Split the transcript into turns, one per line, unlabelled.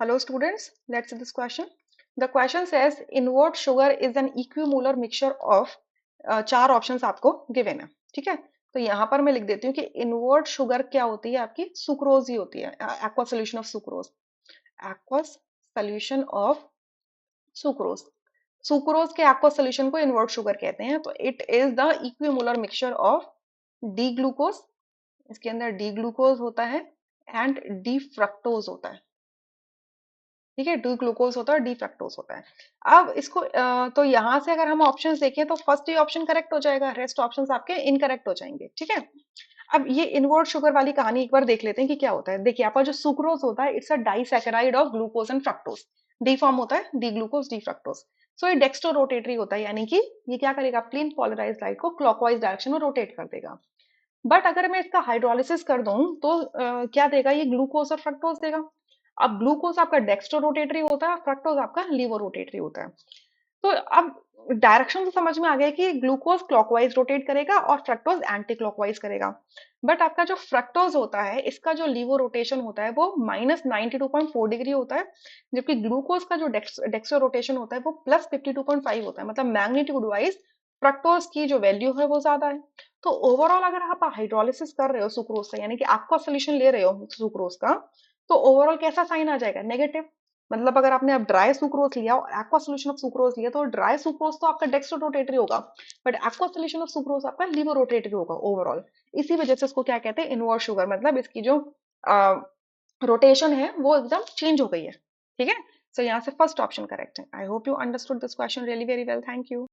Hello students, let's see this question. The question says invert sugar is an equimolar mixture of चार options आपको given है, ठीक है। तो यहाँ पर मैं लिख देती हूँ कि इन्वर्ट शुगर क्या होती है, आपकी सुक्रोज ही होती है, aqua solution of sucrose, aqua solution of sucrose. Sucrose के एक्वा सोल्यूशन को इन्वर्ट शुगर कहते हैं। तो it is the equimolar mixture of D glucose, इसके अंदर डी ग्लूकोज होता है एंड डी फ्रक्टोज होता है, ठीक है। डी ग्लूकोज होता है और डी फ्रक्टोज होता है। अब इसको तो यहां से अगर हम ऑप्शंस देखें तो फर्स्ट ही ऑप्शन करेक्ट हो जाएगा, रेस्ट ऑप्शंस आपके इनकरेक्ट हो जाएंगे, ठीक है। अब ये इनवर्ट शुगर वाली कहानी एक बार देख लेते हैं कि क्या होता है। देखिए आपका जो सुक्रोज होता है it's a disaccharide of glucose and fructose, D form होता है डी ग्लूकोज डी फ्रक्टोज। सो ये डेक्स्ट्रो रोटेटरी होता है, यानी कि ये क्या करेगा, प्लेन पोलराइज लाइट को क्लॉकवाइज डायरेक्शन में रोटेट कर देगा। बट अगर मैं इसका हाइड्रोलिसिस कर दूं तो क्या देगा, ये ग्लूकोज और फ्रक्टोज देगा। अब ग्लूकोज आपका डेक्स्ट्रो रोटेटरी होता है, फ्रक्टोज आपका लीवो रोटेटरी होता है। तो अब डायरेक्शन तो समझ में आ गया कि ग्लूकोज क्लॉकवाइज रोटेट करेगा और फ्रक्टोज एंटी क्लॉकवाइज करेगा। बट आपका जो फ्रक्टोज होता है इसका जो लीवो रोटेशन होता है वो -92.4 डिग्री होता है, जबकि ग्लूकोज का जो डेक्स्ट्रो रोटेशन होता है वो +52.5 होता है। मतलब मैग्नीट्यूड वाइज फ्रक्टोज की जो वैल्यू है वो ज्यादा है। तो ओवरऑल अगर आप हाइड्रोलिसिस कर रहे हो सुक्रोज से, यानी कि आपका सोल्यूशन ले रहे हो सुक्रोज का, तो ओवरऑल कैसा साइन आ जाएगा, नेगेटिव। मतलब अगर आपने अब ड्राई सुक्रोज लिया और एक्वा सोल्यूशन ऑफ सुक्रोज लिया, तो ड्राई सुक्रोज तो आपका डेक्स्ट्रो रोटेटरी होगा, but aqua solution of sucrose आपका लीवो रोटेटरी होगा ओवरऑल। इसी वजह से इसको क्या कहते हैं, इनवर्ट शुगर। मतलब इसकी जो रोटेशन है वो एकदम चेंज हो गई है, ठीक है। सो यहाँ से फर्स्ट ऑप्शन करेक्ट है। I hope you understood this question really very well, thank you.